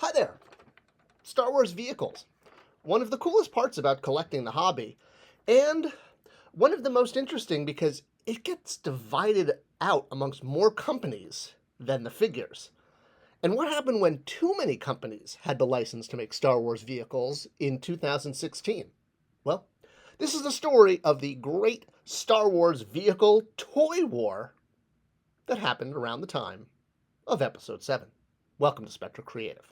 Hi there! Star Wars vehicles. One of the coolest parts about collecting the hobby, and one of the most interesting because it gets divided out amongst more companies than the figures. And what happened when too many companies had the license to make Star Wars vehicles in 2016? Well, this is the story of the great Star Wars vehicle toy war that happened around the time of Episode 7. Welcome to Spector Creative.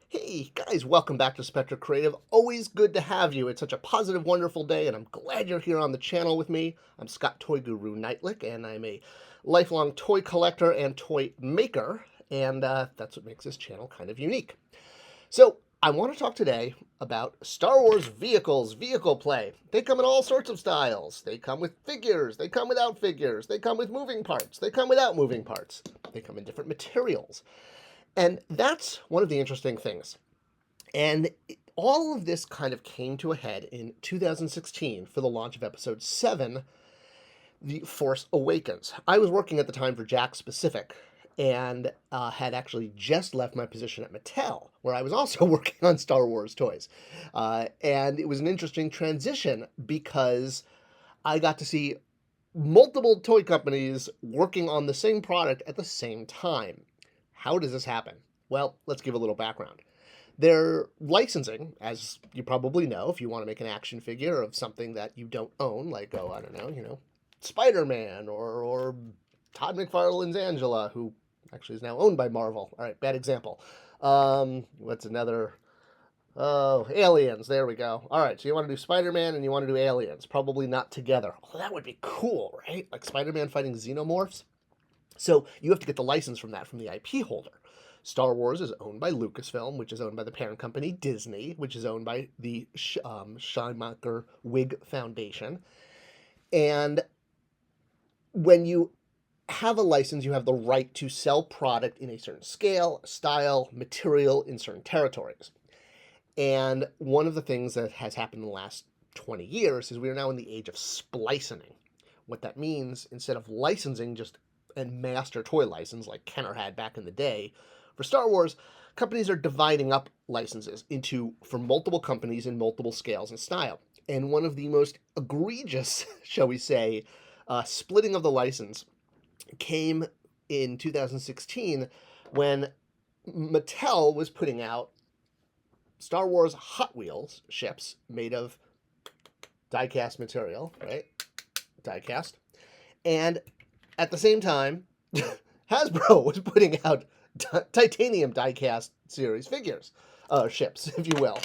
Hey guys, welcome back to Spector Creative. Always good to have you. It's such a positive, wonderful day, and I'm glad you're here on the channel with me. I'm Toy Guru Neitlich, and I'm a lifelong toy collector and toy maker, and that's what makes this channel kind of unique. So, I want to talk today about Star Wars vehicles, vehicle play. They come in all sorts of styles. They come with figures, they come without figures, they come with moving parts, they come without moving parts. They come in different materials. And that's one of the interesting things. And all of this kind of came to a head in 2016 for the launch of Episode 7, The Force Awakens. I was working at the time for Jakks Pacific and had actually just left my position at Mattel, where I was also working on Star Wars toys. And it was an interesting transition because I got to see multiple toy companies working on the same product at the same time. How does this happen? Well, let's give a little background. They're licensing, as you probably know, if you want to make an action figure of something that you don't own, like, oh, I don't know, Spider-Man or Todd McFarlane's Angela, who actually is now owned by Marvel. All right, bad example. What's another? Oh, Aliens. There we go. All right, so you want to do Spider-Man and you want to do Aliens. Probably not together. Oh, that would be cool, right? Like Spider-Man fighting xenomorphs. So you have to get the license from that from the IP holder. Star Wars is owned by Lucasfilm, which is owned by the parent company Disney, which is owned by the Scheinmacher Wig Foundation. And when you have a license, you have the right to sell product in a certain scale, style, material in certain territories. And one of the things that has happened in the last 20 years is we are now in the age of splicing. What that means, instead of licensing just a master toy license like Kenner had back in the day, for Star Wars, companies are dividing up licenses for multiple companies in multiple scales and style. And one of the most egregious, shall we say, splitting of the license came in 2016 when Mattel was putting out Star Wars Hot Wheels ships made of die-cast material, right? Die-cast. And at the same time, Hasbro was putting out titanium die-cast series figures, ships, if you will.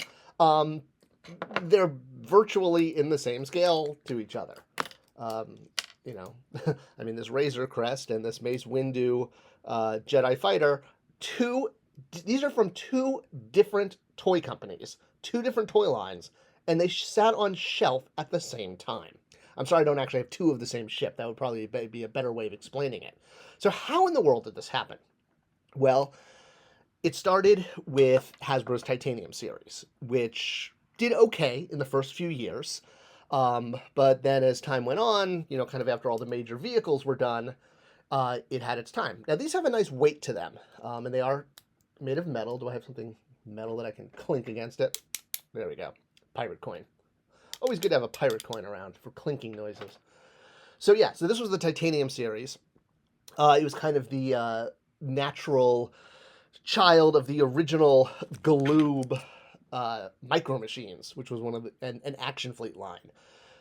They're virtually in the same scale to each other. I mean, this Razor Crest and this Mace Windu Jedi Fighter, these are from two different toy companies, two different toy lines, and they sat on shelf at the same time. I'm sorry I don't actually have two of the same ship. That would probably be a better way of explaining it. So how in the world did this happen? Well, it started with Hasbro's Titanium series, which did okay in the first few years. But then as time went on, kind of after all the major vehicles were done, it had its time. Now, these have a nice weight to them, and they are made of metal. Do I have something metal that I can clink against it? There we go. Pirate coin. Always good to have a pirate coin around for clinking noises. So yeah, so this was the Titanium series. It was kind of the natural child of the original Galoob Micro Machines, which was one of an Action Fleet line.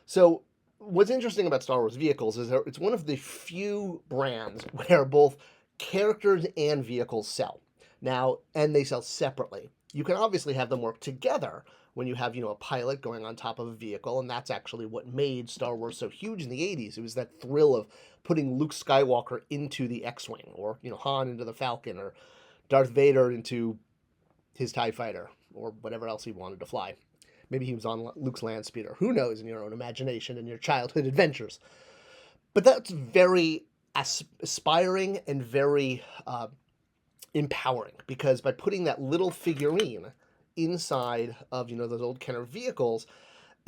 So what's interesting about Star Wars vehicles is that it's one of the few brands where both characters and vehicles sell. Now, and they sell separately. You can obviously have them work together when you have, a pilot going on top of a vehicle, and that's actually what made Star Wars so huge in the 80s. It was that thrill of putting Luke Skywalker into the X-Wing, or, Han into the Falcon, or Darth Vader into his TIE Fighter, or whatever else he wanted to fly. Maybe he was on Luke's land speeder. Who knows, in your own imagination and your childhood adventures. But that's very aspiring and very empowering, because by putting that little figurine inside of those old Kenner vehicles,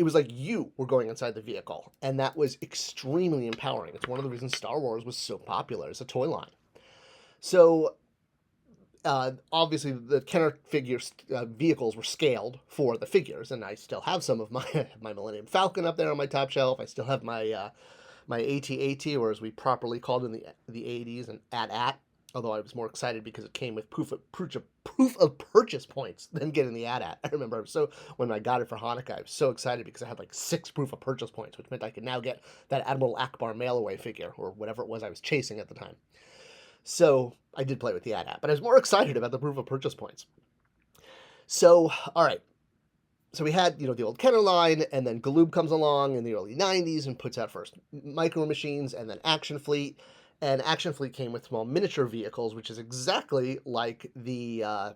it was like you were going inside the vehicle, and that was extremely empowering. It's one of the reasons Star Wars was so popular as a toy line. So obviously the Kenner figures vehicles were scaled for the figures, and I still have some of my my Millennium Falcon up there on my top shelf. I still have my my AT-AT, or as we properly called in the 80s, an AT-AT. Although I was more excited because it came with proof of purchase points than getting the AT-AT. I remember when I got it for Hanukkah, I was so excited because I had like 6 proof of purchase points, which meant I could now get that Admiral Akbar mail-away figure, or whatever it was I was chasing at the time. So I did play with the AT-AT, but I was more excited about the proof of purchase points. So, all right. So we had, the old Kenner line, and then Galoob comes along in the early 90s and puts out first Micro Machines and then Action Fleet. And Action Fleet came with small miniature vehicles, which is exactly like the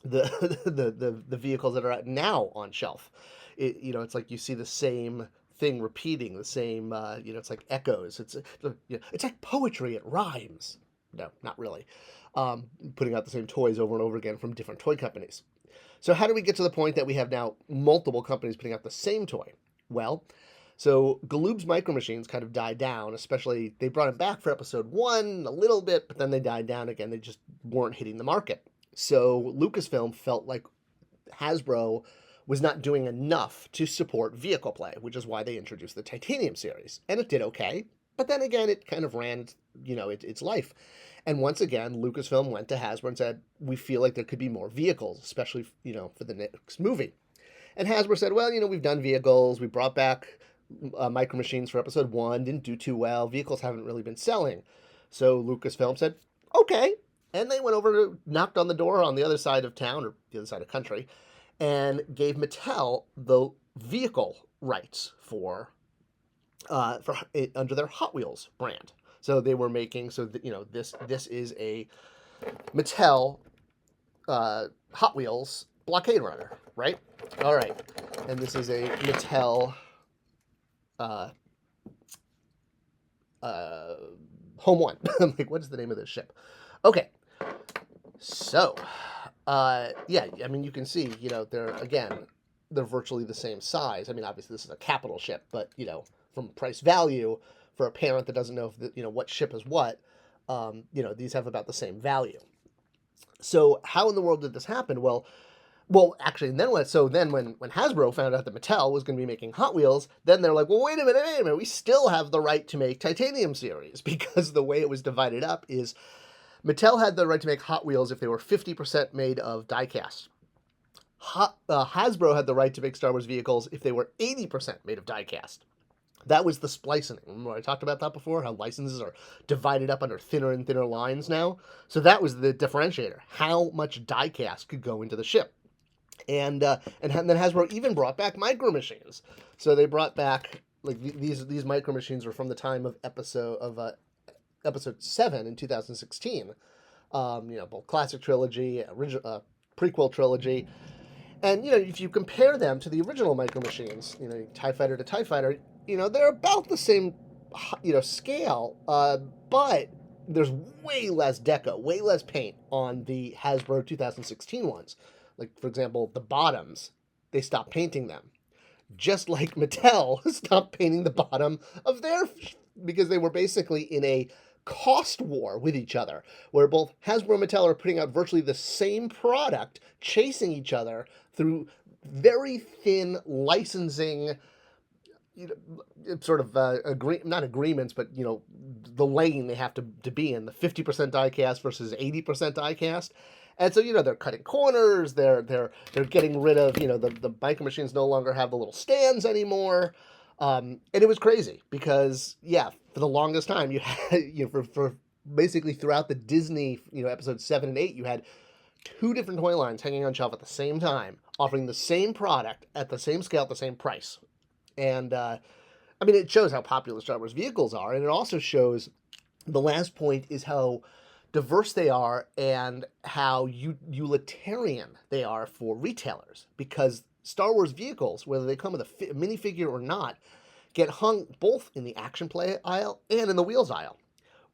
vehicles that are out now on shelf. It's like you see the same thing repeating, the same, it's like echoes. It's like poetry. It rhymes. No, not really. Putting out the same toys over and over again from different toy companies. So how do we get to the point that we have now multiple companies putting out the same toy? Well, so Galoob's Micro Machines kind of died down, especially they brought it back for episode 1 a little bit, but then they died down again. They just weren't hitting the market. So Lucasfilm felt like Hasbro was not doing enough to support vehicle play, which is why they introduced the Titanium series. And it did okay, but then again, it kind of ran, its life. And once again, Lucasfilm went to Hasbro and said, we feel like there could be more vehicles, especially, for the next movie. And Hasbro said, well, we've done vehicles. We brought back Micro Machines for episode 1, didn't do too well. Vehicles haven't really been selling. So Lucasfilm said, okay. And they went over, knocked on the door on the other side of town, or the other side of the country, and gave Mattel the vehicle rights for under their Hot Wheels brand. So they were making, this is a Mattel Hot Wheels Blockade Runner, right? All right. And this is a Mattel Home One. I'm like, what is the name of this ship? Okay. So, you can see, they're virtually the same size. I mean, obviously this is a capital ship, but, from price value for a parent that doesn't know if what ship is what, these have about the same value. So how in the world did this happen? Well, actually, and then when Hasbro found out that Mattel was going to be making Hot Wheels, then they're like, well, wait a minute, we still have the right to make Titanium series, because the way it was divided up is Mattel had the right to make Hot Wheels if they were 50% made of die-cast. Hasbro had the right to make Star Wars vehicles if they were 80% made of die-cast. That was the splicing. Remember I talked about that before, how licenses are divided up under thinner and thinner lines now? So that was the differentiator, how much die-cast could go into the ship. And then Hasbro even brought back Micro Machines. So they brought back, like, these Micro Machines were from the time of episode 7 in 2016. Both classic trilogy, original prequel trilogy. And, if you compare them to the original Micro Machines, TIE Fighter to TIE Fighter, they're about the same, scale, but there's way less deco, way less paint on the Hasbro 2016 ones. Like, for example, the bottoms, they stopped painting them. Just like Mattel stopped painting the bottom of because they were basically in a cost war with each other, where both Hasbro and Mattel are putting out virtually the same product, chasing each other through very thin licensing, not agreements, but, the lane they have to be in, the 50% die-cast versus 80% die-cast. And so, they're cutting corners, they're getting rid of, the Micro Machines no longer have the little stands anymore. And it was crazy because, for the longest time, you had, for basically throughout the Disney, episodes 7 and 8, you had 2 different toy lines hanging on shelf at the same time, offering the same product at the same scale, at the same price. And, it shows how popular Star Wars vehicles are, and it also shows, the last point is how diverse they are and how utilitarian they are for retailers, because Star Wars vehicles, whether they come with a minifigure or not, get hung both in the action play aisle and in the wheels aisle.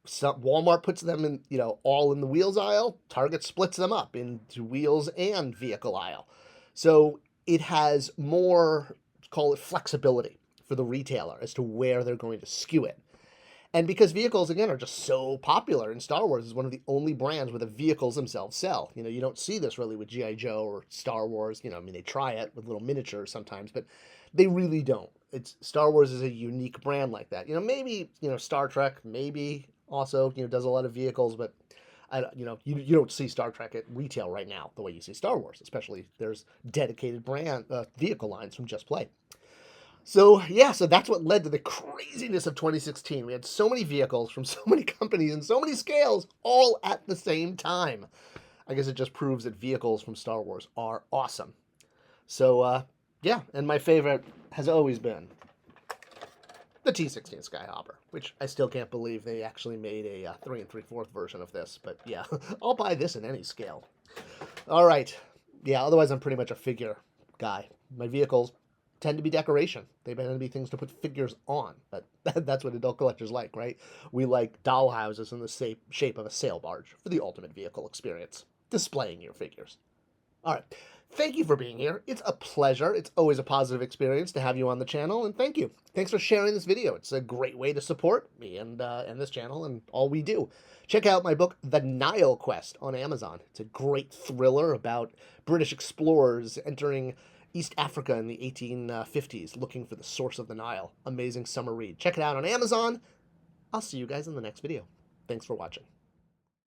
Walmart puts them in, all in the wheels aisle. Target splits them up into wheels and vehicle aisle. So it has more call it flexibility for the retailer as to where they're going to skew it. And because vehicles, again, are just so popular, and Star Wars is one of the only brands where the vehicles themselves sell. You don't see this really with G.I. Joe or Star Wars. I mean, they try it with little miniatures sometimes, but they really don't. Star Wars is a unique brand like that. Maybe, Star Trek, maybe also, does a lot of vehicles, but you don't see Star Trek at retail right now the way you see Star Wars, especially there's dedicated brand vehicle lines from Just Play. So yeah, so that's what led to the craziness of 2016. We had so many vehicles from so many companies and so many scales all at the same time. I guess it just proves that vehicles from Star Wars are awesome. So yeah, and my favorite has always been the T-16 Skyhopper, which I still can't believe they actually made a 3 3/4 version of this. But yeah, I'll buy this in any scale. All right. Yeah, otherwise I'm pretty much a figure guy. My vehicles tend to be decoration. They tend to be things to put figures on. But that's what adult collectors like, right? We like dollhouses in the shape of a sail barge for the ultimate vehicle experience, displaying your figures. All right. Thank you for being here. It's a pleasure. It's always a positive experience to have you on the channel, and thank you. Thanks for sharing this video. It's a great way to support me and this channel and all we do. Check out my book, The Nile Quest, on Amazon. It's a great thriller about British explorers entering East Africa in the 1850s, looking for the source of the Nile. Amazing summer read. Check it out on Amazon. I'll see you guys in the next video. Thanks for watching.